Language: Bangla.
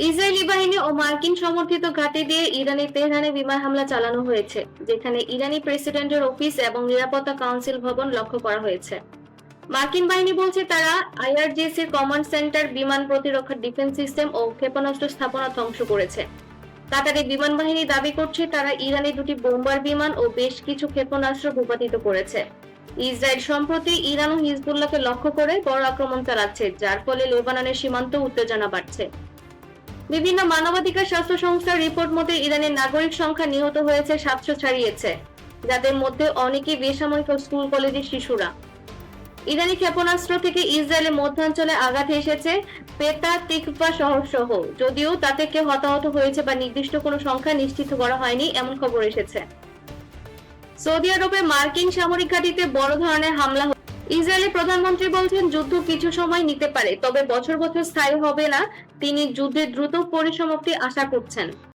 ইসরায়েলি বাহিনী ও মার্কিন সমর্থিত ঘাঁটি দিয়ে ইরানের তেহরানে বিমান হামলা চালানো হয়েছে, যেখানে ইরানি প্রেসিডেন্টের অফিস এবং নিরাপত্তা কাউন্সিল ভবন লক্ষ্য করা হয়েছে। মার্কিন বাহিনী বলছে তারা আইআরজিসির কমান্ড সেন্টার, বিমান প্রতিরক্ষা ডিফেন্স সিস্টেম ও ক্ষেপণাস্ত্র স্থাপনা ধ্বংস করেছে। কাতারি বিমান বাহিনী দাবি করছে তারা ইরানে দুটি বোম্বার বিমান ও বেশ কিছু ক্ষেপণাস্ত্র ভূপাতিত করেছে। ইসরায়েল সম্প্রতি ইরান ও হিজবুল্লাহকে লক্ষ্য করে বড় আক্রমণ চালাচ্ছে, যার ফলে লেবাননের সীমান্তে উত্তেজনা বাড়ছে। বিভিন্ন মানবাধিকার স্বাস্থ্য সংস্থার রিপোর্ট মতে ইরানের নাগরিক সংখ্যা নিহত হয়েছে 700 ছাড়িয়েছে, যাদের মধ্যে অনেকেই বেসামরিক ও স্কুল কলেজের শিশুরা। ইরানি ক্ষেপণাস্ত্র থেকে ইসরায়েলের মধ্যাঞ্চলে আঘাত এসেছে পেতা তিকভা শহর সহ, যদিও তাতে কেউ হতাহত হয়েছে বা নির্দিষ্ট কোনো সংখ্যা নিশ্চিত করা হয়নি এমন খবর এসেছে। সৌদি আরবে মার্কিন সামরিক ঘাঁটিতে বড় ধরনের হামলা। ইসরায়েলের প্রধানমন্ত্রী বলছেন যুদ্ধ কিছু সময় নিতে পারে, তবে বছর বছর স্থায়ী হবে না। তিনি যুদ্ধের দ্রুত পরিসমাপ্তি আশা করছেন।